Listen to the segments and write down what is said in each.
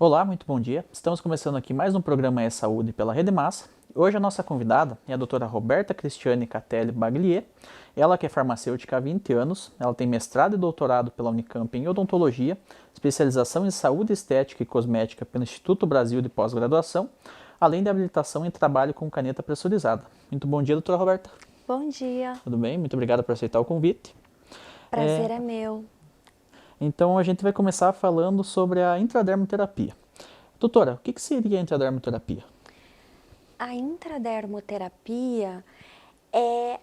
Olá, muito bom dia. Estamos começando aqui mais um programa E-Saúde pela Rede Massa. Hoje a nossa convidada é a doutora Roberta Cristiane Catelli Baglier. Ela que é farmacêutica há 20 anos, ela tem mestrado e doutorado pela Unicamp em odontologia, especialização em saúde estética e cosmética pelo Instituto Brasil de Pós-Graduação, além de habilitação em trabalho com caneta pressurizada. Muito bom dia, doutora Roberta. Bom dia, Tudo bem? Muito obrigado por aceitar o convite. prazer é meu. Então a gente vai começar falando sobre a intradermoterapia. Doutora, o que seria a intradermoterapia? A intradermoterapia é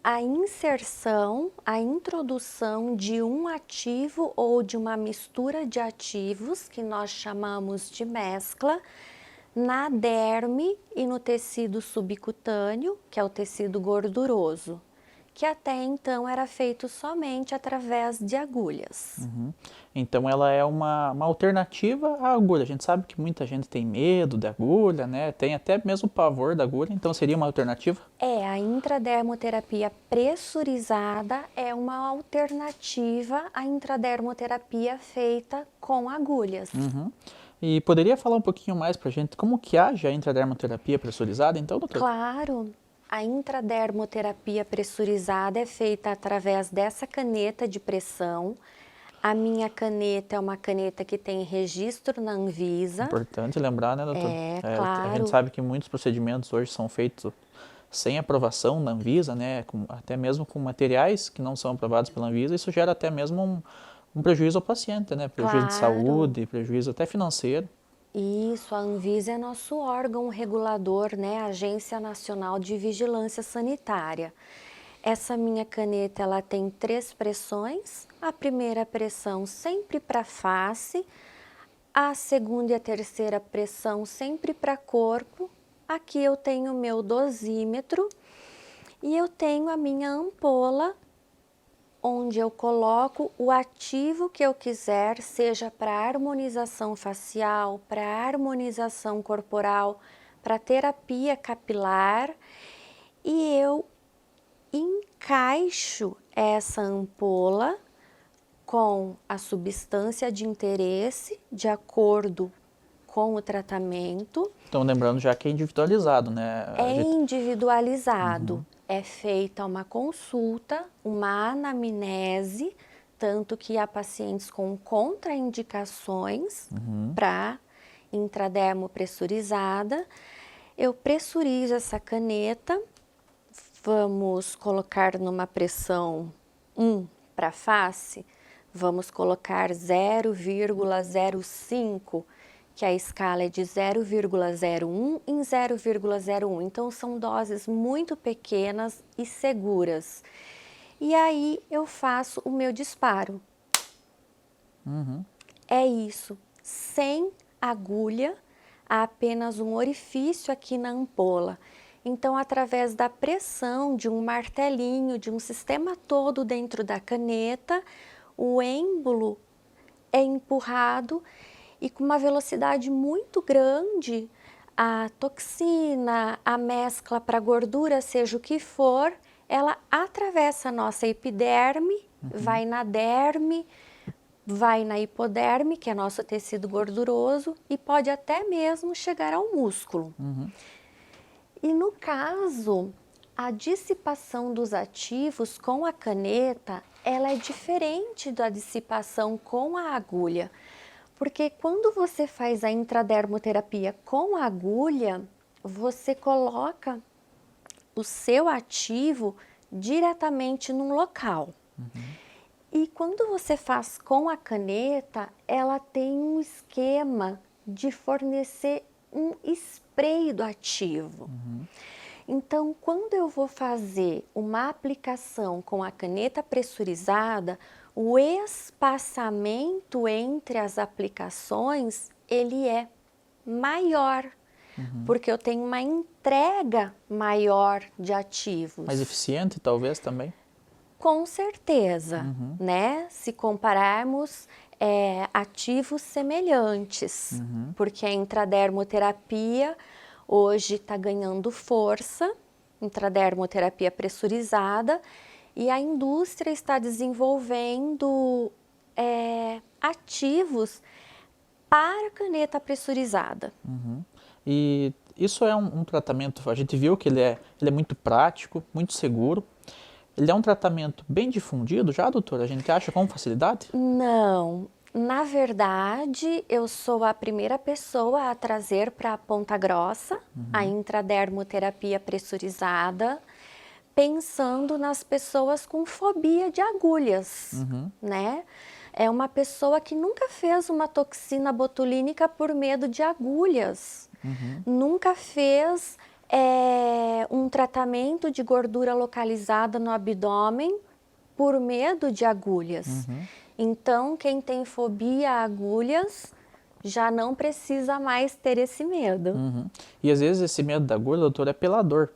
a inserção, a introdução de um ativo ou de uma mistura de ativos, que nós chamamos de mescla, na derme e no tecido subcutâneo, que é o tecido gorduroso, que até então era feito somente através de agulhas. Então ela é uma alternativa à agulha. A gente sabe que muita gente tem medo da agulha, né? Tem até mesmo pavor da agulha, então seria uma alternativa? A intradermoterapia pressurizada é uma alternativa à intradermoterapia feita com agulhas. E poderia falar um pouquinho mais pra gente como que age a intradermoterapia pressurizada, então, doutor? Claro, a intradermoterapia pressurizada é feita através dessa caneta de pressão. A minha caneta é uma caneta que tem registro na Anvisa. Importante lembrar, né, doutor? A Claro. gente sabe que muitos procedimentos hoje são feitos sem aprovação da Anvisa, né? Até mesmo com materiais que não são aprovados pela Anvisa, isso gera até mesmo um prejuízo ao paciente, né? Prejuízo de Claro. saúde, prejuízo até financeiro. Isso, a Anvisa é nosso órgão regulador, né? Agência Nacional de Vigilância Sanitária. Essa minha caneta, ela tem 3 pressões. A primeira pressão sempre para face, a segunda e a terceira pressão sempre para corpo. Aqui eu tenho o meu dosímetro e eu tenho a minha ampola, onde eu coloco o ativo que eu quiser, seja para harmonização facial, para harmonização corporal, para terapia capilar, e eu encaixo essa ampola com a substância de interesse, de acordo com o tratamento. Então, lembrando já que é individualizado, né? É individualizado. É feita uma consulta, uma anamnese, tanto que há pacientes com contraindicações para intradermo pressurizada. Eu pressurizo essa caneta, vamos colocar numa pressão 1 para face, vamos colocar 0,05, que a escala é de 0,01 em 0,01. Então, são doses muito pequenas e seguras. E aí, eu faço o meu disparo. É isso. Sem agulha, há apenas um orifício aqui na ampola. Então, através da pressão de um martelinho, de um sistema todo dentro da caneta, o êmbolo é empurrado e com uma velocidade muito grande, a toxina, a mescla para gordura, seja o que for, ela atravessa a nossa epiderme, vai na derme, vai na hipoderme, que é nosso tecido gorduroso, e pode até mesmo chegar ao músculo. E no caso, a dissipação dos ativos com a caneta, ela é diferente da dissipação com a agulha. Porque quando você faz a intradermoterapia com a agulha, você coloca o seu ativo diretamente num local. E quando você faz com a caneta, ela tem um esquema de fornecer um spray do ativo. Então, quando eu vou fazer uma aplicação com a caneta pressurizada, o espaçamento entre as aplicações, ele é maior, porque eu tenho uma entrega maior de ativos. Mais eficiente, talvez, também? Com certeza, né? Se compararmos ativos semelhantes, porque a intradermoterapia hoje está ganhando força, intradermoterapia pressurizada, e a indústria está desenvolvendo ativos para a caneta pressurizada. E isso é um tratamento, a gente viu que ele é muito prático, muito seguro. Ele é um tratamento bem difundido já, doutora? A gente acha com facilidade? Não, na verdade, eu sou a primeira pessoa a trazer para Ponta Grossa a intradermoterapia pressurizada, pensando nas pessoas com fobia de agulhas, né? É uma pessoa que nunca fez uma toxina botulínica por medo de agulhas, nunca fez um tratamento de gordura localizada no abdômen por medo de agulhas. Então, quem tem fobia a agulhas já não precisa mais ter esse medo. E às vezes esse medo da agulha, doutor, é pela dor.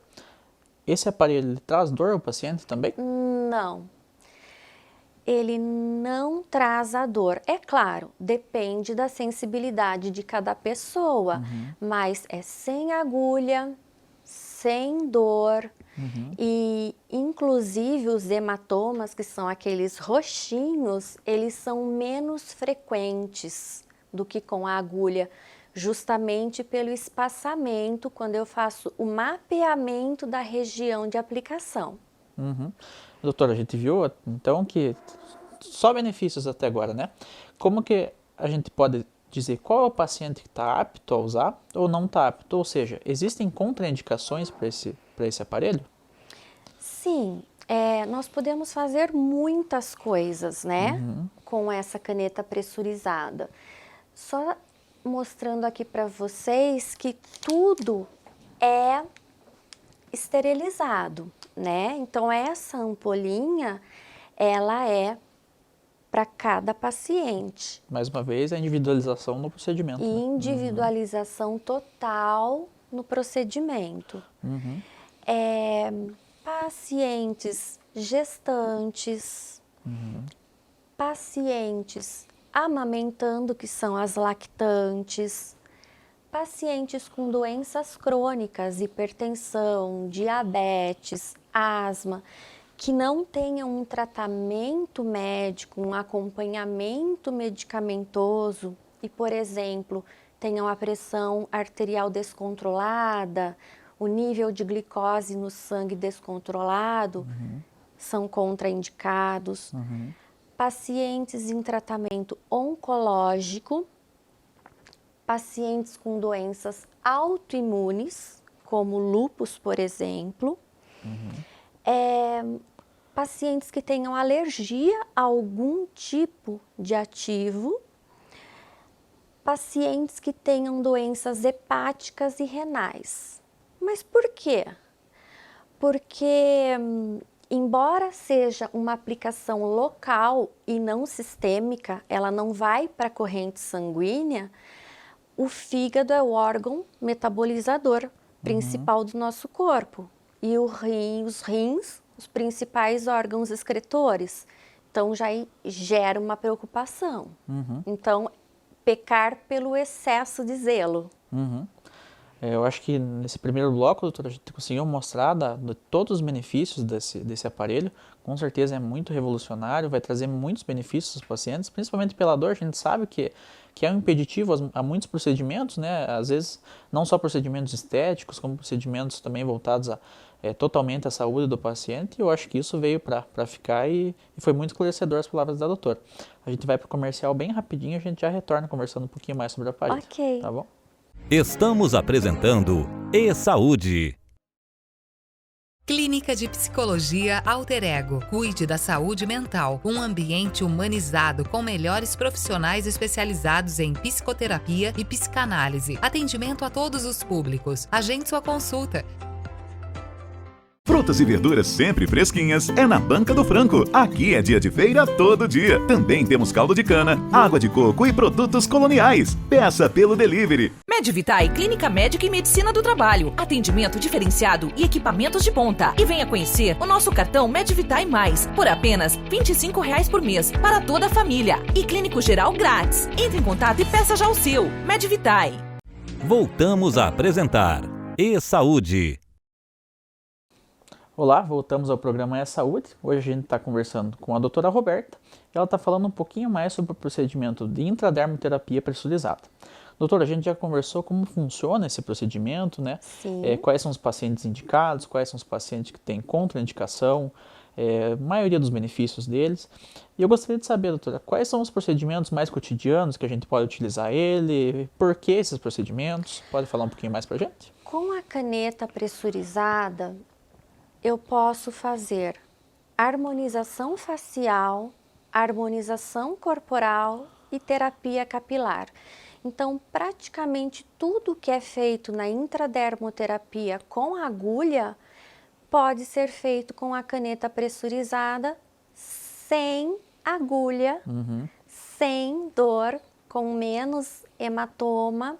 Esse aparelho ele traz dor ao paciente também? Não, ele não traz a dor. É claro, depende da sensibilidade de cada pessoa, mas é sem agulha, sem dor. E, inclusive, os hematomas, que são aqueles roxinhos, eles são menos frequentes do que com a agulha, justamente pelo espaçamento, quando eu faço o mapeamento da região de aplicação. Doutora, a gente viu, então, que só benefícios até agora, né? Como que a gente pode dizer qual é o paciente que está apto a usar ou não está apto? Ou seja, existem contraindicações para esse aparelho? Sim, nós podemos fazer muitas coisas, né, com essa caneta pressurizada. Só mostrando aqui para vocês que tudo é esterilizado, né? Então, essa ampolinha, ela é para cada paciente. Mais uma vez, a individualização no procedimento. Individualização total no procedimento. Pacientes gestantes, pacientes amamentando, que são as lactantes, pacientes com doenças crônicas, hipertensão, diabetes, asma, que não tenham um tratamento médico, um acompanhamento medicamentoso e, por exemplo, tenham a pressão arterial descontrolada, o nível de glicose no sangue descontrolado, são contraindicados. Pacientes em tratamento oncológico, pacientes com doenças autoimunes, como lúpus, por exemplo, pacientes que tenham alergia a algum tipo de ativo, pacientes que tenham doenças hepáticas e renais. Mas por quê? Porque, embora seja uma aplicação local e não sistêmica, ela não vai para a corrente sanguínea, o fígado é o órgão metabolizador principal do nosso corpo. E os rins, os principais órgãos excretores. Então, já gera uma preocupação. Então, pecar pelo excesso de zelo. Eu acho que nesse primeiro bloco, doutora, a gente conseguiu mostrar de todos os benefícios desse aparelho. Com certeza é muito revolucionário, vai trazer muitos benefícios aos pacientes, principalmente pela dor. A gente sabe que é um impeditivo a muitos procedimentos, né? Às vezes não só procedimentos estéticos, como procedimentos também voltados totalmente à saúde do paciente. E eu acho que isso veio para ficar e foi muito esclarecedor as palavras da doutora. A gente vai para o comercial bem rapidinho, a gente já retorna conversando um pouquinho mais sobre o aparelho. Ok. Tá bom? Estamos apresentando E-Saúde. Clínica de Psicologia Alter Ego. Cuide da saúde mental. Um ambiente humanizado com melhores profissionais especializados em psicoterapia e psicanálise. Atendimento a todos os públicos. Agende sua consulta. Frutas e verduras sempre fresquinhas é na Banca do Franco. Aqui é dia de feira todo dia. Também temos caldo de cana, água de coco e produtos coloniais. Peça pelo delivery. Medvitae, Clínica Médica e Medicina do Trabalho. Atendimento diferenciado e equipamentos de ponta. E venha conhecer o nosso cartão Medvitae Mais, por apenas R$ 25 por mês, para toda a família. E clínico geral grátis. Entre em contato e peça já o seu. Medvitae. Voltamos a apresentar E-Saúde. Olá, voltamos ao programa É Saúde. Hoje a gente está conversando com a doutora Roberta e ela está falando um pouquinho mais sobre o procedimento de intradermoterapia pressurizada. Doutora, a gente já conversou como funciona esse procedimento, né? Sim. Quais são os pacientes indicados, quais são os pacientes que têm contraindicação, maioria dos benefícios deles. E eu gostaria de saber, doutora, quais são os procedimentos mais cotidianos que a gente pode utilizar ele, por que esses procedimentos? Pode falar um pouquinho mais para a gente? Com a caneta pressurizada, eu posso fazer harmonização facial, harmonização corporal e terapia capilar. Então, praticamente tudo que é feito na intradermoterapia com agulha pode ser feito com a caneta pressurizada, sem agulha, sem dor, com menos hematoma,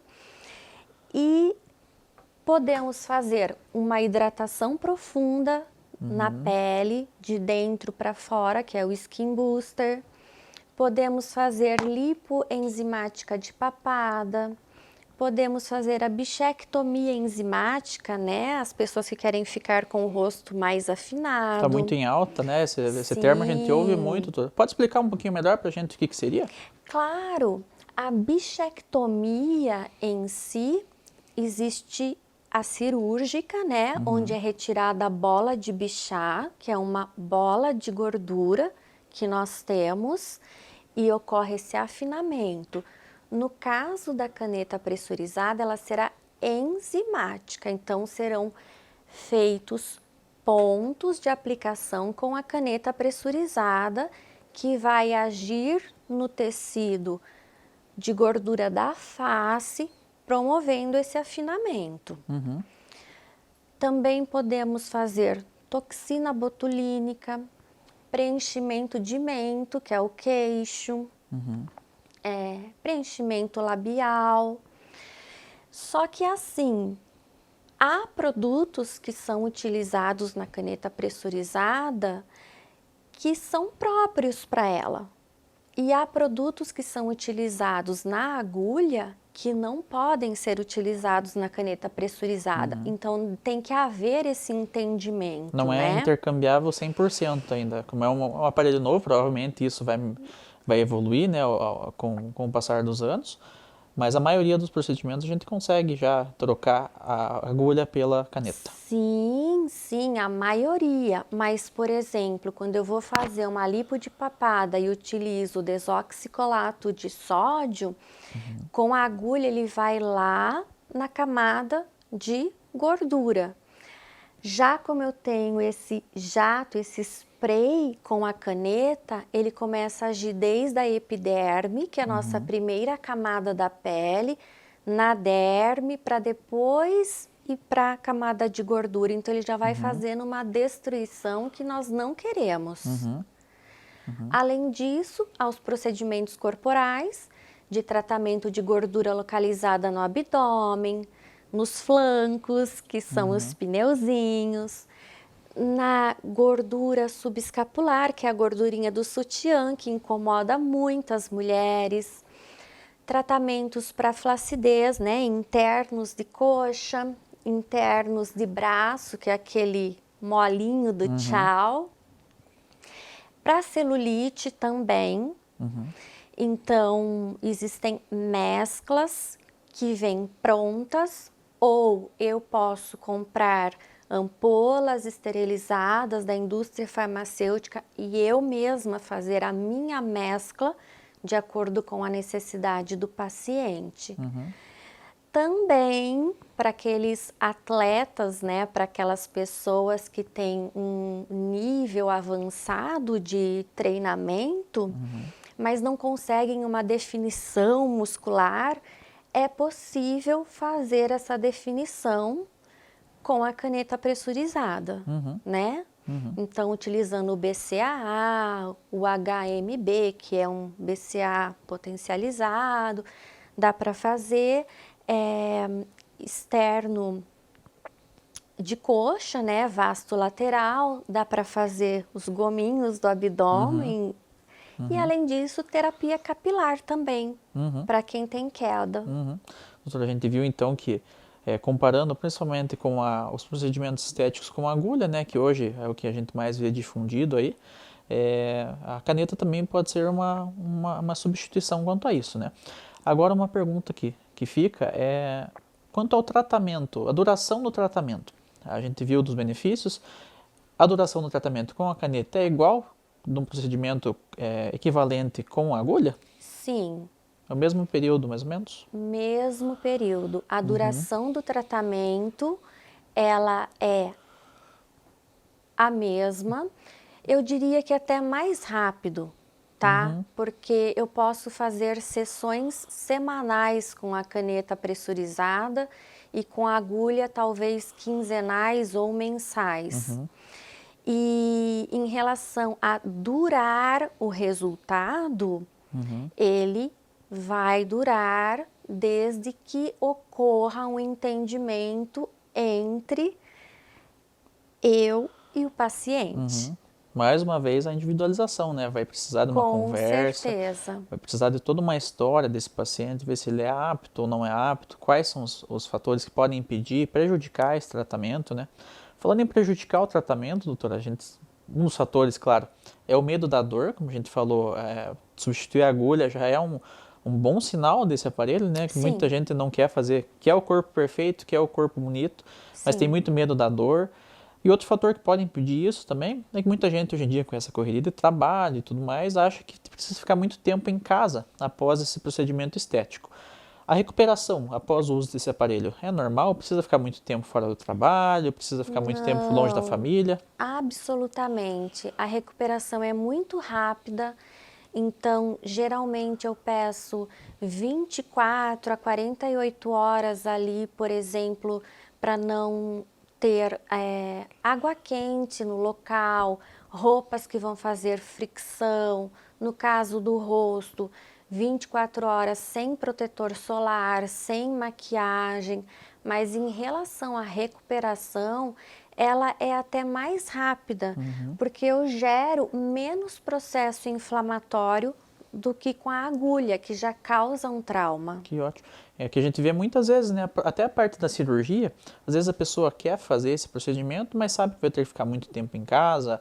e podemos fazer uma hidratação profunda na pele, de dentro para fora, que é o Skin Booster. Podemos fazer lipoenzimática de papada. Podemos fazer a bichectomia enzimática, né? As pessoas que querem ficar com o rosto mais afinado. Está muito em alta, né? Esse termo a gente ouve muito, doutora. Pode explicar um pouquinho melhor para a gente o que seria? Claro, a bichectomia em si, existe a cirúrgica, né? Onde é retirada a bola de Bichat, que é uma bola de gordura que nós temos, e ocorre esse afinamento. No caso da caneta pressurizada, ela será enzimática, então serão feitos pontos de aplicação com a caneta pressurizada, que vai agir no tecido de gordura da face, promovendo esse afinamento. Também podemos fazer toxina botulínica, preenchimento de mento, que é o queixo, preenchimento labial. Só que assim, há produtos que são utilizados na caneta pressurizada que são próprios para ela. E há produtos que são utilizados na agulha que não podem ser utilizados na caneta pressurizada. Então, tem que haver esse entendimento, Não é intercambiável 100% ainda. Como é um aparelho novo, provavelmente isso vai evoluir, né, com o passar dos anos. Mas a maioria dos procedimentos a gente consegue já trocar a agulha pela caneta. Sim, a maioria. Mas, por exemplo, quando eu vou fazer uma lipo de papada e utilizo desoxicolato de sódio, com a agulha ele vai lá na camada de gordura. Já como eu tenho esse jato, esse spray com a caneta, ele começa a agir desde a epiderme, que é a nossa primeira camada da pele, na derme, para depois ir para a camada de gordura. Então, ele já vai fazendo uma destruição que nós não queremos. Além disso, aos procedimentos corporais, de tratamento de gordura localizada no abdômen, nos flancos, que são os pneuzinhos, na gordura subescapular, que é a gordurinha do sutiã, que incomoda muitas mulheres, tratamentos para flacidez, né, internos de coxa, internos de braço, que é aquele molinho do tchau, para celulite também. Então, existem mesclas que vêm prontas, ou eu posso comprar ampolas esterilizadas da indústria farmacêutica e eu mesma fazer a minha mescla de acordo com a necessidade do paciente. Também para aqueles atletas, né, para aquelas pessoas que têm um nível avançado de treinamento, mas não conseguem uma definição muscular, é possível fazer essa definição com a caneta pressurizada, né? Então, utilizando o BCAA, o HMB, que é um BCA potencializado, dá para fazer externo de coxa, né, vasto lateral, dá para fazer os gominhos do abdômen e, além disso, terapia capilar também, para quem tem queda. Doutora, a gente viu então que comparando principalmente com os procedimentos estéticos com agulha, né, que hoje é o que a gente mais vê difundido aí, a caneta também pode ser uma substituição quanto a isso, né. Agora uma pergunta aqui que fica é quanto ao tratamento, a duração do tratamento. A gente viu dos benefícios, a duração do tratamento com a caneta é igual num procedimento equivalente com a agulha? Sim. É o mesmo período, mais ou menos? Mesmo período. A duração do tratamento, ela é a mesma. Eu diria que até mais rápido, tá? Porque eu posso fazer sessões semanais com a caneta pressurizada e com a agulha talvez quinzenais ou mensais. E em relação a durar o resultado, ele vai durar desde que ocorra um entendimento entre eu e o paciente. Mais uma vez a individualização, né? Vai precisar de uma conversa, certeza. vai precisar de toda uma história desse paciente, ver se ele é apto ou não é apto, quais são os fatores que podem impedir, prejudicar esse tratamento, né? Falando em prejudicar o tratamento, doutora, um dos fatores, claro, é o medo da dor, como a gente falou, substituir a agulha já é um bom sinal desse aparelho, né? Que muita gente não quer fazer, quer o corpo perfeito, quer o corpo bonito, mas tem muito medo da dor. E outro fator que pode impedir isso também é que muita gente hoje em dia com essa correria de trabalho e tudo mais acha que precisa ficar muito tempo em casa após esse procedimento estético. A recuperação após o uso desse aparelho é normal? Precisa ficar muito tempo fora do trabalho? Precisa ficar muito tempo longe da família? Absolutamente. A recuperação é muito rápida, então geralmente eu peço 24 a 48 horas ali, por exemplo, para não ter água quente no local, roupas que vão fazer fricção, no caso do rosto, 24 horas sem protetor solar, sem maquiagem, mas em relação à recuperação, ela é até mais rápida, porque eu gero menos processo inflamatório do que com a agulha, que já causa um trauma. Que ótimo. É que a gente vê muitas vezes, né? Até a parte da cirurgia, às vezes a pessoa quer fazer esse procedimento, mas sabe que vai ter que ficar muito tempo em casa,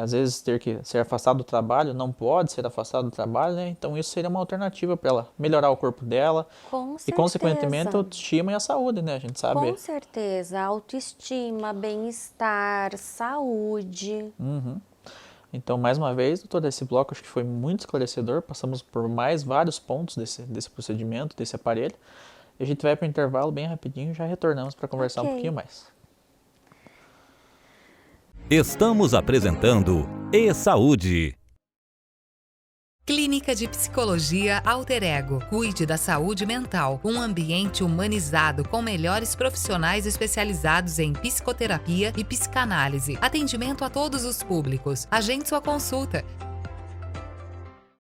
às vezes ter que ser afastado do trabalho, não pode ser afastado do trabalho, né? Então isso seria uma alternativa para ela melhorar o corpo dela e, consequentemente, a autoestima e a saúde, né? A gente sabe. Com certeza, autoestima, bem-estar, saúde. Então, mais uma vez, doutora, esse bloco acho que foi muito esclarecedor. Passamos por vários pontos desse procedimento, desse aparelho. E a gente vai para o intervalo bem rapidinho e já retornamos para conversar um pouquinho mais. Estamos apresentando E-Saúde. Clínica de Psicologia Alter Ego. Cuide da saúde mental. Um ambiente humanizado com melhores profissionais especializados em psicoterapia e psicanálise. Atendimento a todos os públicos. Agende sua consulta.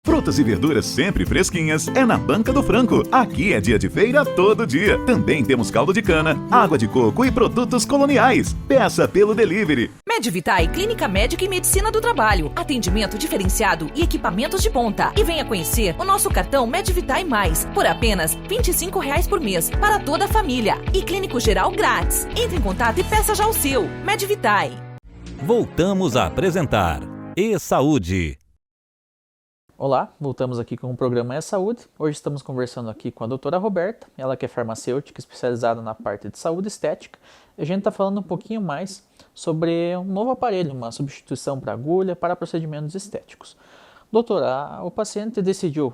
Frutas e verduras sempre fresquinhas é na Banca do Franco. Aqui é dia de feira todo dia. Também temos caldo de cana, água de coco e produtos coloniais. Peça pelo delivery. Medvitae, Clínica Médica e Medicina do Trabalho. Atendimento diferenciado e equipamentos de ponta. E venha conhecer o nosso cartão Medvitae Mais, por apenas R$ 25 por mês, para toda a família. E clínico geral grátis. Entre em contato e peça já o seu. Medvitae. Voltamos a apresentar E-Saúde. Olá, voltamos aqui com o programa E-Saúde. Hoje estamos conversando aqui com a doutora Roberta, ela que é farmacêutica especializada na parte de saúde estética. E a gente está falando um pouquinho mais sobre um novo aparelho, uma substituição para agulha para procedimentos estéticos. Doutora, o paciente decidiu,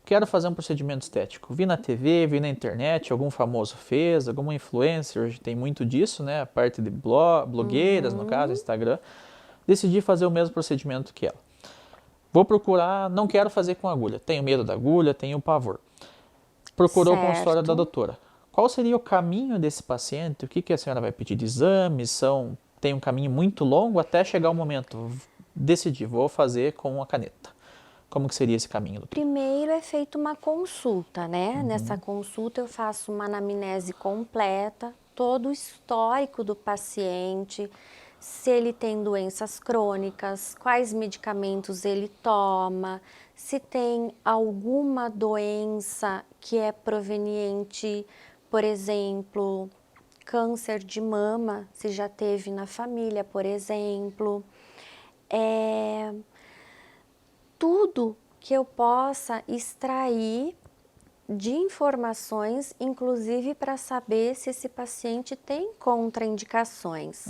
quero fazer um procedimento estético. Vi na TV, vi na internet, algum famoso fez, alguma influencer, hoje tem muito disso, né? A parte de blogueiras, no caso, Instagram. Decidi fazer o mesmo procedimento que ela. Vou procurar, não quero fazer com agulha, tenho medo da agulha, tenho pavor. Procurou o consultório da doutora. Qual seria o caminho desse paciente? O que a senhora vai pedir de exames? Tem um caminho muito longo até chegar o momento, decidir, vou fazer com a caneta. Como que seria esse caminho, doutora? Primeiro é feita uma consulta, né? Nessa consulta eu faço uma anamnese completa, todo o histórico do paciente, se ele tem doenças crônicas, quais medicamentos ele toma, se tem alguma doença que é proveniente Por exemplo, câncer de mama, se já teve na família, por exemplo. Tudo que eu possa extrair de informações, inclusive para saber se esse paciente tem contraindicações.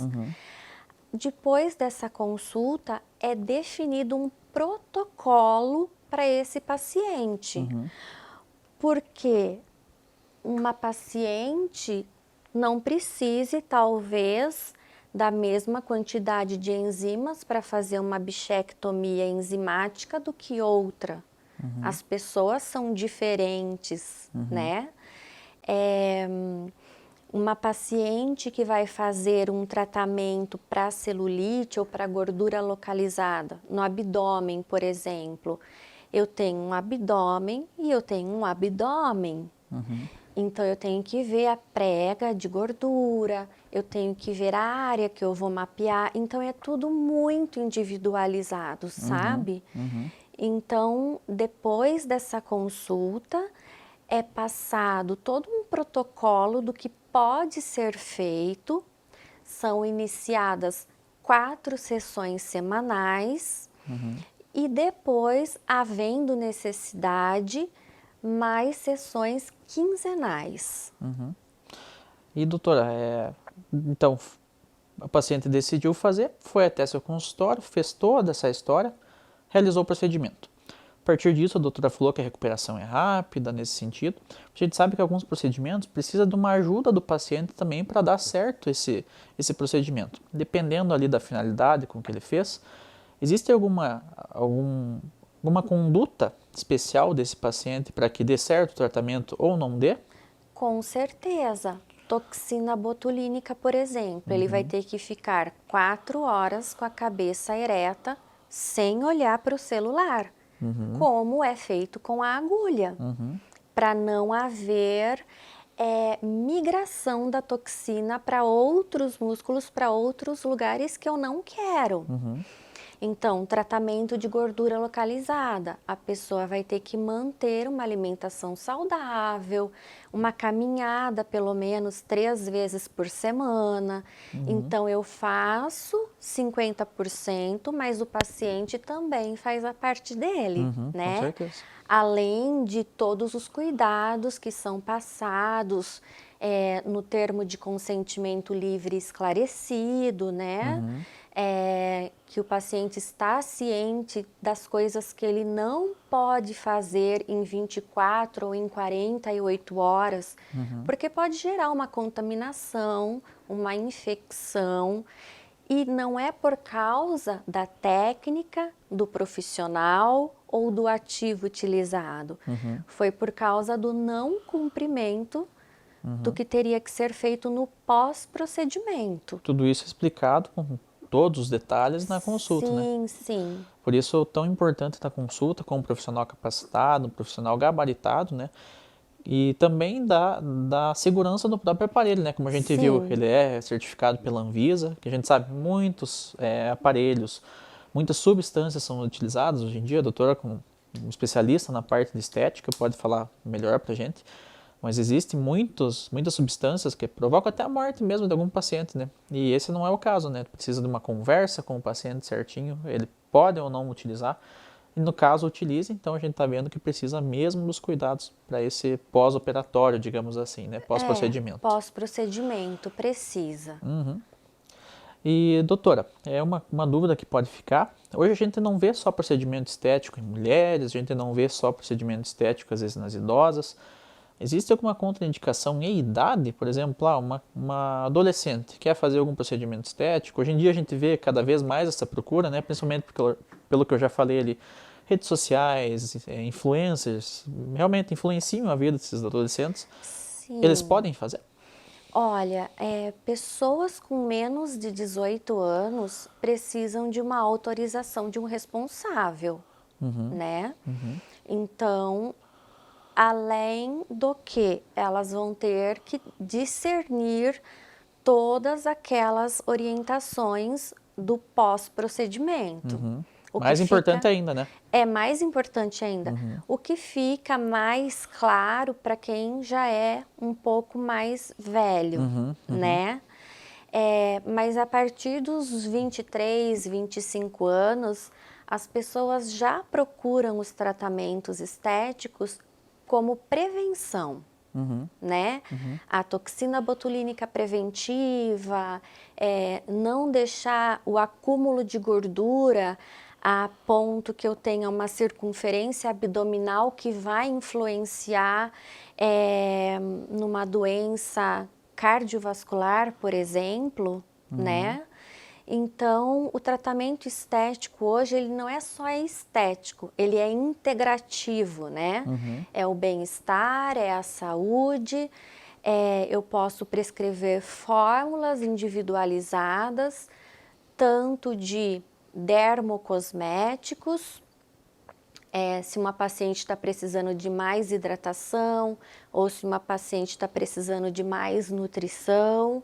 Depois dessa consulta, é definido um protocolo para esse paciente. Porque uma paciente não precise, talvez, da mesma quantidade de enzimas para fazer uma bichectomia enzimática do que outra. As pessoas são diferentes, né? Uma paciente que vai fazer um tratamento para celulite ou para gordura localizada, no abdômen, por exemplo, eu tenho um abdômen e eu tenho um abdômen. Então, eu tenho que ver a prega de gordura, eu tenho que ver a área que eu vou mapear. Então, é tudo muito individualizado, sabe? Então, depois dessa consulta, é passado todo um protocolo do que pode ser feito. São iniciadas 4 sessões semanais e depois, havendo necessidade, mais sessões quinzenais. E doutora, então a paciente decidiu fazer, foi até seu consultório, fez toda essa história, realizou o procedimento. A partir disso, a doutora falou que a recuperação é rápida nesse sentido. A gente sabe que alguns procedimentos precisam de uma ajuda do paciente também para dar certo esse procedimento. Dependendo ali da finalidade com que ele fez, existe alguma conduta especial desse paciente para que dê certo o tratamento ou não dê? Com certeza. Toxina botulínica, por exemplo, ele vai ter que ficar 4 horas com a cabeça ereta, sem olhar para o celular, como é feito com a agulha, para não haver migração da toxina para outros músculos, para outros lugares que eu não quero. Então, tratamento de gordura localizada, a pessoa vai ter que manter uma alimentação saudável, uma caminhada pelo menos 3 vezes por semana. Então, eu faço 50%, mas o paciente também faz a parte dele, né? Com certeza. Além de todos os cuidados que são passados no termo de consentimento livre e esclarecido, né? Que o paciente está ciente das coisas que ele não pode fazer em 24 ou em 48 horas, porque pode gerar uma contaminação, uma infecção, e não é por causa da técnica, do profissional ou do ativo utilizado. Foi por causa do não cumprimento do que teria que ser feito no pós-procedimento. Tudo isso explicado com todos os detalhes na consulta, né? Sim, sim. Por isso, tão importante a consulta com um profissional capacitado, um profissional gabaritado, né? E também da segurança do próprio aparelho, né? Como a gente viu, ele é certificado pela Anvisa, que a gente sabe, muitos aparelhos, muitas substâncias são utilizadas hoje em dia. A doutora, como um especialista na parte de estética, pode falar melhor pra gente. Mas existem muitas substâncias que provocam até a morte mesmo de algum paciente, né? E esse não é o caso, né? Precisa de uma conversa com o paciente certinho, ele pode ou não utilizar. E no caso, utilize, então a gente está vendo que precisa mesmo dos cuidados para esse pós-operatório, digamos assim, né? Pós-procedimento. Pós-procedimento, precisa. E, doutora, uma dúvida que pode ficar. Hoje a gente não vê só procedimento estético em mulheres, a gente não vê só procedimento estético, às vezes, nas idosas. Existe alguma contraindicação em idade? Por exemplo, uma adolescente quer fazer algum procedimento estético. Hoje em dia a gente vê cada vez mais essa procura, né? Principalmente pelo que eu já falei ali, redes sociais, influencers, realmente influenciam a vida desses adolescentes. Sim. Eles podem fazer? Olha, pessoas com menos de 18 anos precisam de uma autorização de um responsável, né? Então, além do que elas vão ter que discernir todas aquelas orientações do pós-procedimento. Mais importante ainda, né? É mais importante ainda. O que fica mais claro para quem já é um pouco mais velho, né? Mas a partir dos 23, 25 anos, as pessoas já procuram os tratamentos estéticos como prevenção, né? A toxina botulínica preventiva, não deixar o acúmulo de gordura a ponto que eu tenha uma circunferência abdominal que vai influenciar numa doença cardiovascular, por exemplo, né? Então, o tratamento estético hoje, ele não é só estético, ele é integrativo, né? É o bem-estar, é a saúde, eu posso prescrever fórmulas individualizadas, tanto de dermocosméticos, se uma paciente está precisando de mais hidratação ou se uma paciente está precisando de mais nutrição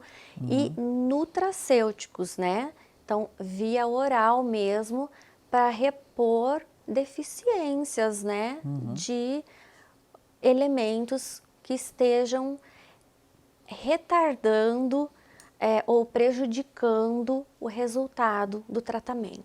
e nutracêuticos, né? Então, via oral mesmo para repor deficiências, né? De elementos que estejam retardando ou prejudicando o resultado do tratamento.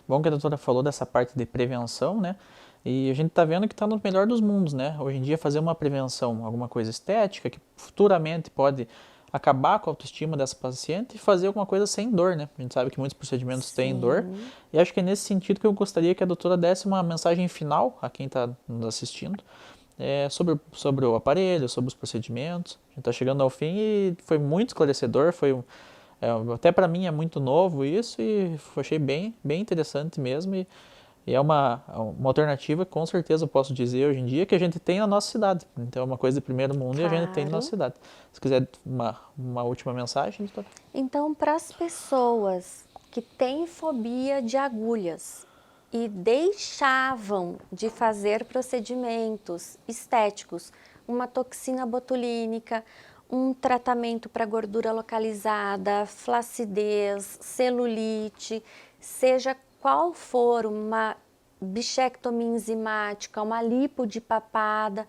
Bom que a doutora falou dessa parte de prevenção, né? E a gente está vendo que está no melhor dos mundos, né? Hoje em dia fazer uma prevenção, alguma coisa estética, que futuramente pode acabar com a autoestima dessa paciente e fazer alguma coisa sem dor, né? A gente sabe que muitos procedimentos têm dor. E acho que é nesse sentido que eu gostaria que a doutora desse uma mensagem final a quem está nos assistindo, sobre o aparelho, sobre os procedimentos. A gente está chegando ao fim e foi muito esclarecedor, até para mim é muito novo isso e achei bem interessante mesmo e é uma alternativa que com certeza eu posso dizer hoje em dia que a gente tem na nossa cidade. Então é uma coisa de primeiro mundo e a gente tem na nossa cidade. Se quiser uma última mensagem, doutora. Então, para as pessoas que têm fobia de agulhas e deixavam de fazer procedimentos estéticos, uma toxina botulínica, um tratamento para gordura localizada, flacidez, celulite, seja qual for, uma bichectomia enzimática, uma lipo de papada,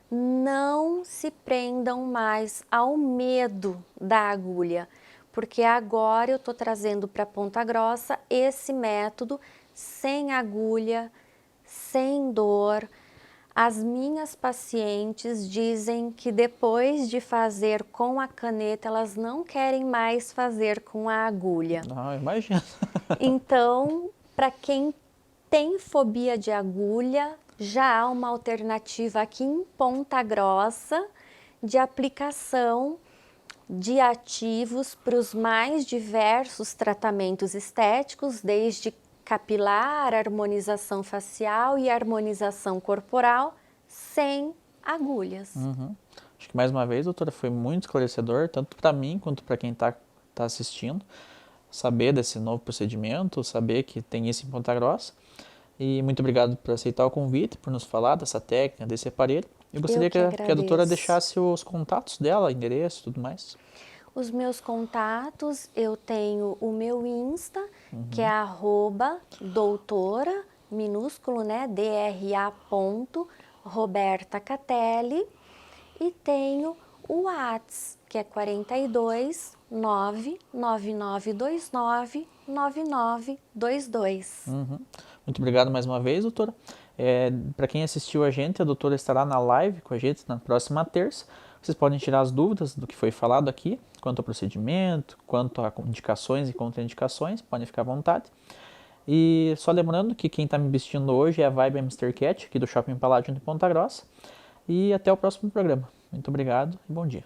não se prendam mais ao medo da agulha, porque agora eu estou trazendo para Ponta Grossa esse método sem agulha, sem dor. As minhas pacientes dizem que depois de fazer com a caneta, elas não querem mais fazer com a agulha. Não, imagina. Então, para quem tem fobia de agulha, já há uma alternativa aqui em Ponta Grossa de aplicação de ativos para os mais diversos tratamentos estéticos, desde capilar, harmonização facial e harmonização corporal, sem agulhas. Acho que mais uma vez, doutora, foi muito esclarecedor, tanto para mim quanto para quem está assistindo, saber desse novo procedimento, saber que tem isso em Ponta Grossa. E muito obrigado por aceitar o convite, por nos falar dessa técnica, desse aparelho. Eu gostaria que a doutora deixasse os contatos dela, endereço e tudo mais. Os meus contatos, eu tenho o meu Insta, que é @doutora, minúsculo, né, DRA. Roberta Catelli, e tenho o WhatsApp, que é 42 99929 9922. Muito obrigado mais uma vez, doutora. Para quem assistiu a gente doutora estará na live com a gente na próxima terça. Vocês podem tirar as dúvidas do que foi falado aqui, quanto ao procedimento, quanto a indicações e contraindicações, podem ficar à vontade. E só lembrando que quem está me vestindo hoje é a Vibe Mr. Cat, aqui do Shopping Palladium de Ponta Grossa. E até o próximo programa. Muito obrigado e bom dia.